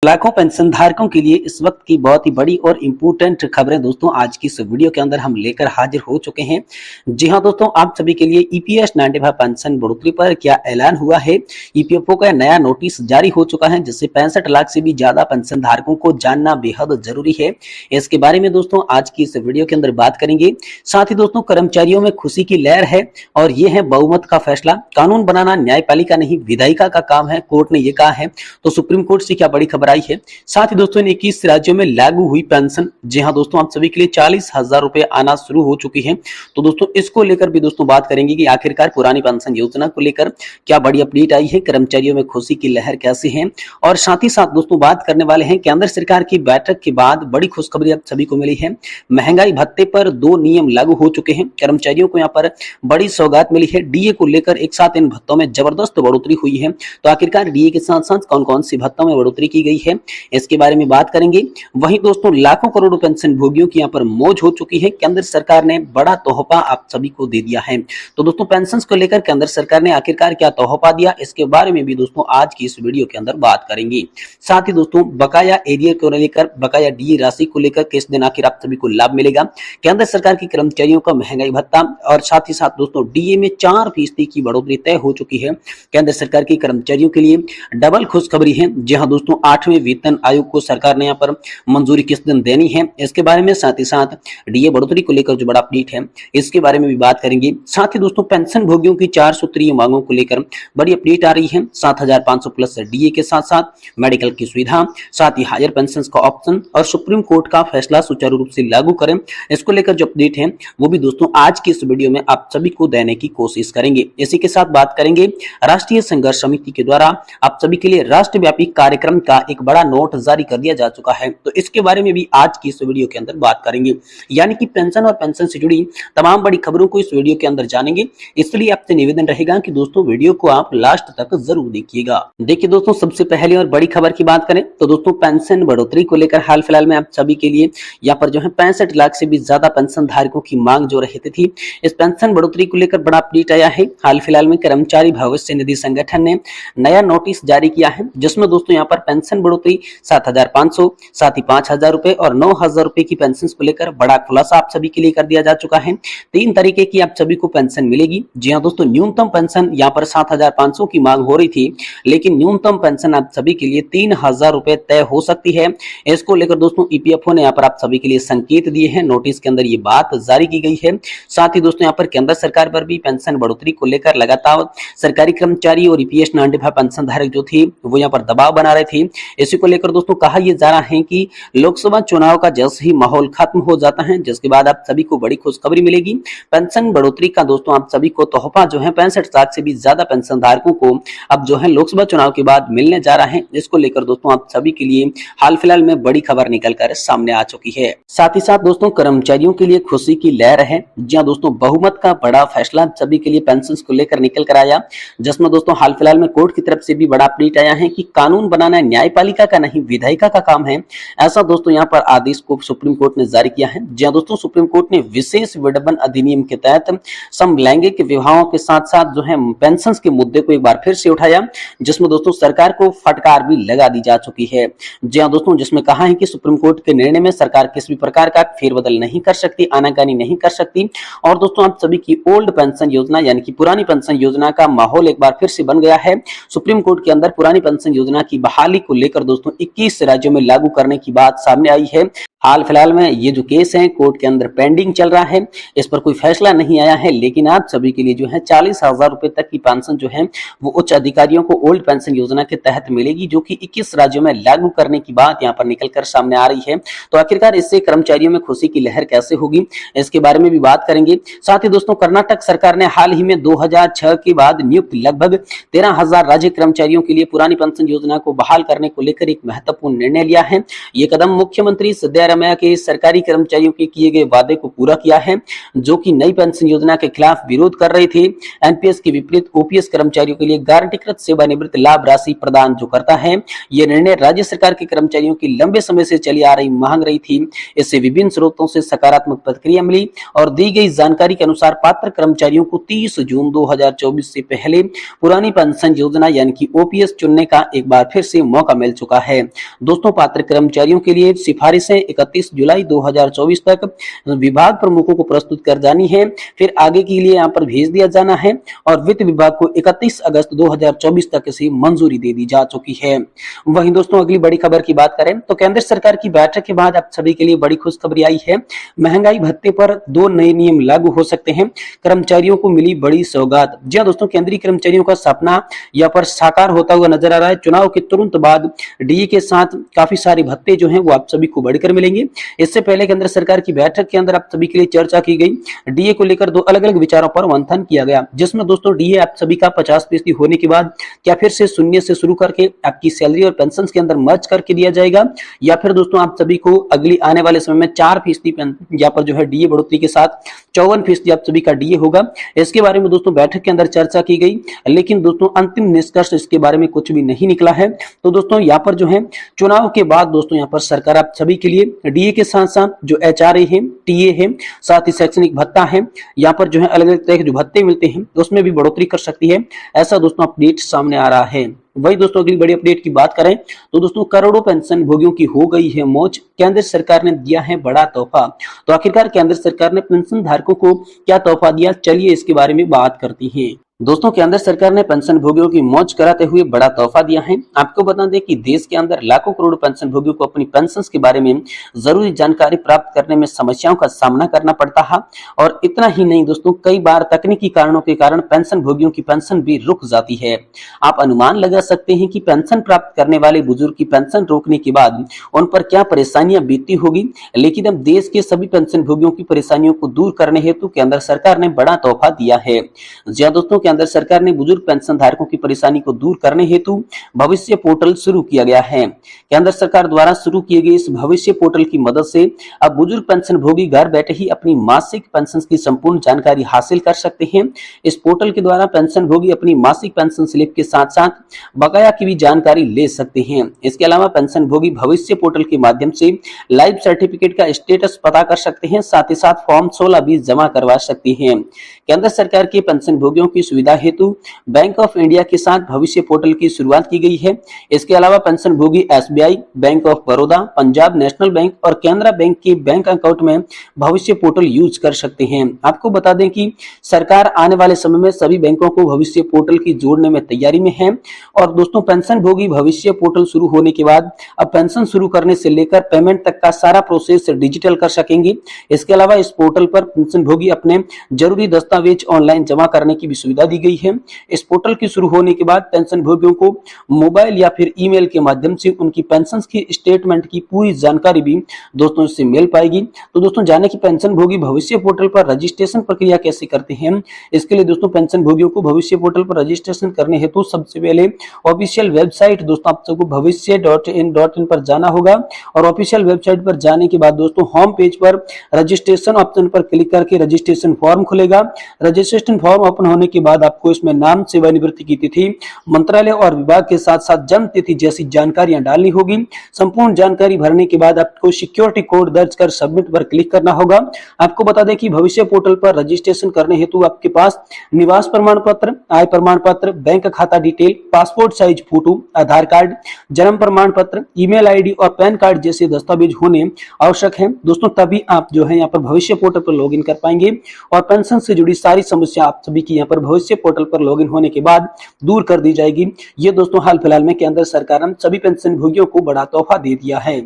लाखों पेंशन धारकों के लिए इस वक्त की बहुत ही बड़ी और इम्पोर्टेंट खबरें दोस्तों आज की इस वीडियो के अंदर हम लेकर हाजिर हो चुके हैं। जी हां दोस्तों, आप सभी के लिए ईपीएस 95 पेंशन बढ़ोतरी पर क्या ऐलान हुआ है। ईपीएफओ का नया नोटिस जारी हो चुका है जिससे 65 लाख से भी ज्यादा पेंशन धारकों को जानना बेहद जरूरी है। इसके बारे में दोस्तों आज की इस वीडियो के अंदर बात करेंगे। साथ ही दोस्तों कर्मचारियों में खुशी की लहर है और ये है बहुमत का फैसला। कानून बनाना न्यायपालिका नहीं विधायिका का काम है, कोर्ट ने ये कहा है। तो सुप्रीम कोर्ट से क्या बड़ी खबर आई है। साथ ही दोस्तों इन 21 राज्यों में लागू हुई पेंशन, जी हां दोस्तों, आप सभी के लिए 40,000 रुपए आना शुरू हो चुकी है। तो दोस्तों इसको लेकर भी दोस्तों बात करेंगे कि आखिरकार पुरानी पेंशन योजना को लेकर क्या बड़ी अपडेट आई है, कर्मचारियों में खुशी की लहर कैसी है। और साथ ही साथ दोस्तों बात करने वाले हैं केंद्र सरकार की बैठक के बाद बड़ी खुशखबरी आप सभी को मिली है। महंगाई भत्ते पर 2 नियम लागू हो चुके हैं। कर्मचारियों को यहाँ पर बड़ी सौगात मिली है। डीए को लेकर एक साथ इन भत्तों में जबरदस्त बढ़ोतरी हुई है। तो आखिरकार डीए के साथ साथ कौन कौन सी भत्तों में बढ़ोतरी की गई है, इसके बारे में बात करेंगे। वहीं दोस्तों लाखों करोड़ों पेंशन भोगियों की यहाँ पर मौज हो चुकी है। केंद्र सरकार ने बड़ा तोहफा आप सभी को दे दिया है। तो दोस्तों पेंशन को लेकर केंद्र सरकार ने आखिरकार क्या तोहफा दिया, इसके बारे में भी दोस्तों आज की इस वीडियो के अंदर बात करेंगे। साथ ही दोस्तों बकाया एरियर को लेकर, बकाया डीए राशि को लेकर किस दिन आखिर आप सभी को लाभ मिलेगा, केंद्र सरकार की कर्मचारियों का महंगाई भत्ता और साथ ही साथ दोस्तों डीए में 4% की बढ़ोतरी तय हो चुकी है। केंद्र सरकार के कर्मचारियों के लिए डबल खुशखबरी है। जी हाँ दोस्तों, 8वें वेतन आयोग को सरकार ने यहाँ पर मंजूरी किस दिन देनी है, इसके बारे में, साथ ही साथ डीए बढ़ोतरी को लेकर जो बड़ा अपडेट है इसके बारे में भी बात करेंगे। साथ ही दोस्तों पेंशन भोगियों की 4 सूत्रीय मांगों को लेकर बड़ी अपडेट आ रही है। 7,500 प्लस डीए के साथ साथ मेडिकल की सुविधा, साथ ही हायर पेंशन का ऑप्शन और सुप्रीम कोर्ट का फैसला सुचारू रूप से लागू करें, इसको लेकर जो अपडेट है वो भी दोस्तों आज की इस वीडियो में आप सभी को देने की कोशिश करेंगे। इसी के साथ बात करेंगे राष्ट्रीय संघर्ष समिति के द्वारा आप सभी के लिए राष्ट्रव्यापी कार्यक्रम का एक बड़ा नोट जारी कर दिया जा चुका है। तो इसके बारे में भी आज की इस वीडियो के अंदर बात करेंगे। यानी कि पेंशन और पेंशन से जुड़ी तमाम बड़ी खबरों को इस वीडियो के अंदर जानेंगे। इसलिए आपसे निवेदन रहेगा कि दोस्तों वीडियो को आप लास्ट तक जरूर देखिएगा। देखिए दोस्तों, सबसे पहले और बड़ी खबर की बात करें तो दोस्तों पेंशन बढ़ोतरी को लेकर हाल फिलहाल में आप सभी के लिए यहाँ पर जो है 65 लाख से भी ज्यादा पेंशन धारकों की मांग जो रहती थी, इस पेंशन बढ़ोतरी को लेकर बड़ा अपडेट आया है। हाल फिलहाल में कर्मचारी भविष्य निधि संगठन ने नया नोटिस जारी किया है जिसमें दोस्तों यहाँ पर पेंशन बढ़ोतरी 7,500, साथ ही 5,000 रुपए और 9,000 रुपए की पेंशन को लेकर बड़ा खुलासा आप सभी के लिए कर दिया जा चुका है। 3 तरीके की आप सभी को पेंशन मिलेगी। जी हाँ दोस्तों, न्यूनतम पेंशन यहाँ पर 7,500 की मांग हो रही थी, लेकिन न्यूनतम पेंशन आप सभी के लिए 3,000 रुपए तय हो सकती है। इसको लेकर दोस्तों ईपीएफओ ने यहाँ पर आप सभी के लिए संकेत दिए हैं। नोटिस के अंदर ये बात जारी की गई है। साथ ही दोस्तों यहाँ पर केंद्र सरकार पर भी पेंशन बढ़ोतरी को लेकर लगातार सरकारी कर्मचारी और ईपीएस 95 पेंशन धारक जो थी वो यहाँ पर दबाव बना रहे थे। इसी को लेकर दोस्तों कहा यह जा रहा है कि लोकसभा चुनाव का जैसे ही माहौल खत्म हो जाता है, जिसके बाद आप सभी को बड़ी खुशखबरी मिलेगी। पेंशन बढ़ोतरी का दोस्तों आप सभी को तोहफा जो है 65 लाख से भी ज्यादा पेंशन धारकों को अब जो है लोकसभा चुनाव के बाद मिलने जा रहा है। इसको लेकर दोस्तों आप सभी के लिए हाल फिलहाल में बड़ी खबर निकलकर सामने आ चुकी है। साथ ही साथ दोस्तों कर्मचारियों के लिए खुशी की लहर है। जी दोस्तों, बहुमत का बड़ा फैसला सभी के लिए पेंशन को लेकर निकल कर आया, जिसमें दोस्तों हाल फिलहाल में कोर्ट की तरफ से भी बड़ा अपडेट आया है कि कानून बनाना न्यायपालिका का नहीं विधायिका का काम है। ऐसा दोस्तों यहाँ पर आदेश को सुप्रीम कोर्ट ने जारी किया है। जी दोस्तों, सुप्रीम कोर्ट ने विशेष विडंबन अधिनियम के तहत समलैंगिक विवाहों के साथ साथ जो है पेंशन के मुद्दे को एक बार फिर से उठाया, जिसमें दोस्तों सरकार को फटकार भी लगा दी जा चुकी है। जी दोस्तों, जिसमें कहा है कि सुप्रीम कोर्ट के निर्णय में सरकार किसी भी प्रकार का फेरबदल नहीं कर सकती, आनाकानी नहीं कर सकती। और दोस्तों आप सभी की ओल्ड पेंशन योजना यानी कि पुरानी पेंशन योजना का माहौल एक बार फिर से बन गया है। सुप्रीम कोर्ट के अंदर पुरानी पेंशन योजना की बहाली को लेकर दोस्तों 21 राज्यों में लागू करने की बात सामने आई है। हाल फिलहाल में ये जो केस है कोर्ट के अंदर पेंडिंग चल रहा है, इस पर कोई फैसला नहीं आया है, लेकिन आप सभी के लिए जो है 40,000 रुपए तक की पेंशन जो है वो उच्च अधिकारियों को ओल्ड पेंशन योजना के तहत मिलेगी, जो कि 21 राज्यों में लागू करने की बात यहाँ पर निकलकर सामने आ रही है। तो आखिरकार इससे कर्मचारियों में खुशी की लहर कैसे होगी, इसके बारे में भी बात करेंगे। साथ ही दोस्तों कर्नाटक सरकार ने हाल ही में 2006 के बाद नियुक्त लगभग 13,000 राज्य कर्मचारियों के लिए पुरानी पेंशन योजना को बहाल करने को लेकर एक महत्वपूर्ण निर्णय लिया है। ये कदम मुख्यमंत्री सिद्धरामैया के सरकारी कर्मचारियों के किए गए वादे को पूरा किया है, जो कि नई पेंशन योजना के खिलाफ विरोध कर रहे थे। एनपीएस के विपरीत ओपीएस कर्मचारियों के लिए गारंटीकृत सेवानिवृत्ति लाभ राशि प्रदान जो करता है। यह निर्णय राज्य सरकार के कर्मचारियों की लंबे समय से चली आ रही मांग रही थी। इससे विभिन्न स्रोतों से सकारात्मक प्रतिक्रिया मिली और दी गई जानकारी के अनुसार पात्र कर्मचारियों को 30 जून 2024 से पहले पुरानी पेंशन योजना यानी कि ओपीएस चुनने का एक बार फिर से मौका मिल चुका है। दोस्तों पात्र कर्मचारियों के लिए सिफारिशें 31 जुलाई 2024 तक विभाग प्रमुखों को प्रस्तुत कर जानी है, फिर आगे के लिए यहाँ पर भेज दिया जाना है और वित्त विभाग को 31 अगस्त 2024 तक इसे मंजूरी दे दी जा चुकी है। वहीं दोस्तों अगली बड़ी खबर की बात करें तो केंद्र सरकार की बैठक के बाद आप सभी के लिए बड़ी खुशखबरी आई है। महंगाई भत्ते पर 2 नए नियम लागू हो सकते हैं, कर्मचारियों को मिली बड़ी सौगात। जी दोस्तों, केंद्रीय कर्मचारियों का सपना यहाँ पर साकार होता हुआ नजर आ रहा है। चुनाव के तुरंत बाद डीए के साथ काफी सारे भत्ते जो हैं वो आप सभी को बढ़कर मिलेंगे। इससे पहले केंद्र सरकार की बैठक के अंदर आप सभी के लिए चर्चा की गई। डीए को लेकर 2 अलग अलग विचारों पर मंथन किया गया, जिसमें दोस्तों डीए आप सभी का 50% होने के बाद क्या फिर से शून्य से शुरू करके आपकी सैलरी और पेंशन के अंदर मर्ज करके दिया जाएगा, या फिर दोस्तों आप सभी को अगली आने वाले समय में 4% यहाँ पर जो है डीए बढ़ोतरी के साथ 54% आप सभी का डीए होगा। इसके बारे में दोस्तों बैठक के अंदर चर्चा की गई, लेकिन दोस्तों अंतिम निष्कर्ष इसके बारे में कुछ भी नहीं निकला है। तो दोस्तों यहाँ पर जो है चुनाव के बाद दोस्तों यहाँ पर सरकार आप सभी के लिए डीए के साथ साथ जो एचआरए है, टीए है, साथ ही शैक्षणिक भत्ता है, यहाँ पर जो है अलग अलग तरह के जो भत्ते मिलते हैं उसमें भी बढ़ोतरी कर सकती है, ऐसा दोस्तों अपडेट सामने आ रहा है। वही दोस्तों अगली बड़ी अपडेट की बात करें तो दोस्तों करोड़ों पेंशन भोगियों की हो गई है मौज, केंद्र सरकार ने दिया है बड़ा तोहफा। तो आखिरकार केंद्र सरकार ने पेंशन धारकों को क्या तोहफा दिया, चलिए इसके बारे में बात करते हैं। दोस्तों केंद्र सरकार ने पेंशन भोगियों की मौज कराते हुए बड़ा तोहफा दिया है। आपको बता दें कि देश के अंदर लाखों करोड़ पेंशन भोगियों को अपनी पेंशन के बारे में जरूरी जानकारी प्राप्त करने में समस्याओं का सामना करना पड़ता है, और इतना ही नहीं दोस्तों कई बार तकनीकी कारणों के कारण पेंशन भोगियों की पेंशन भी रुक जाती है। आप अनुमान लगा सकते हैं कि पेंशन प्राप्त करने वाले बुजुर्ग की पेंशन रोकने के बाद उन पर क्या परेशानियां बीतती होगी। लेकिन अब देश के सभी पेंशन भोगियों की परेशानियों को दूर करने हेतु केंद्र सरकार ने बड़ा तोहफा दिया है। जी दोस्तों, केंद्र सरकार ने बुजुर्ग पेंशन धारकों की परेशानी को दूर करने हेतु भविष्य पोर्टल शुरू किया गया है। केंद्र सरकार द्वारा शुरू किए गए इस भविष्य पोर्टल की मदद से अब बुजुर्ग पेंशन भोगी घर बैठे ही अपनी मासिक पेंशन की संपूर्ण जानकारी हासिल कर सकते हैं। इस पोर्टल के द्वारा पेंशन भोगी अपनी मासिक पेंशन स्लिप के साथ साथ बकाया की भी जानकारी ले सकते हैं। इसके अलावा पेंशन भोगी भविष्य पोर्टल के माध्यम से लाइफ सर्टिफिकेट का स्टेटस पता कर सकते हैं, साथ ही साथ फॉर्म 16 भी जमा करवा सकते हैं। केंद्र सरकार के पेंशन भोगियों की सुविधा हेतु बैंक ऑफ इंडिया के साथ भविष्य पोर्टल की शुरुआत की गई है। इसके अलावा पेंशन भोगी SBI, bank of Baroda, Punjab national bank और केनरा बैंक के बैंक अकाउंट में भविष्य पोर्टल यूज कर सकते हैं। आपको बता दें कि सरकार आने वाले समय में सभी बैंकों को भविष्य पोर्टल की जोड़ने में तैयारी में है। और दोस्तों पेंशन भोगी भविष्य पोर्टल शुरू होने के बाद अब पेंशन शुरू करने से लेकर पेमेंट तक का सारा प्रोसेस डिजिटल कर सकेंगे। इसके अलावा इस पोर्टल पर पेंशन भोगी अपने जरूरी दस्तावेज ऑनलाइन जमा करने की भी सुविधा दी गई है। इस पोर्टल के शुरू होने के बाद पेंशन भोगियों को मोबाइल या फिर ईमेल के माध्यम से उनकी पेंशन की स्टेटमेंट की पूरी जानकारी भी दोस्तों इससे मिल पाएगी। तो दोस्तों जाने की पेंशन भोगी भविष्य पोर्टल पर रजिस्ट्रेशन प्रक्रिया कैसे करते हैं। इसके लिए दोस्तों पेंशन भोगियों को भविष्य पोर्टल पर रजिस्ट्रेशन करने हेतु सबसे पहले ऑफिशियल वेबसाइट दोस्तों आप सबको भविष्य.in पर जाना होगा, और ऑफिशियल वेबसाइट पर जाने के बाद दोस्तों होम पेज पर रजिस्ट्रेशन ऑप्शन पर क्लिक करके रजिस्ट्रेशन फॉर्म खुलेगा। रजिस्ट्रेशन फॉर्म ओपन होने के बाद आपको इसमें नाम, सेवानिवृत्ति की तिथि, मंत्रालय और विभाग के साथ साथ जन्म तिथि जैसी जानकारियां डालनी होगी। संपूर्ण जानकारी भरने के बाद आपको सिक्योरिटी कोड दर्ज कर सबमिट पर क्लिक करना होगा। आपको बता दें कि भविष्य पोर्टल पर रजिस्ट्रेशन करने हेतु आपके पास निवास प्रमाण पत्र, आय प्रमाण पत्र, बैंक खाता डिटेल, पासपोर्ट साइज फोटो, आधार कार्ड, जन्म प्रमाण पत्र, ईमेल आईडी और पैन कार्ड जैसे दस्तावेज होने आवश्यक है दोस्तों। तभी आप जो है यहाँ पर भविष्य पोर्टल पर लॉगिन कर पाएंगे और पेंशन से जुड़ी सारी समस्या आप सभी की यहाँ पर भविष्य पोर्टल पर लॉगिन होने के बाद दूर कर दी जाएगी। ये दोस्तों हाल फिलहाल में केंद्र सरकार ने सभी पेंशन भोगियों को बड़ा तोहफा दे दिया है।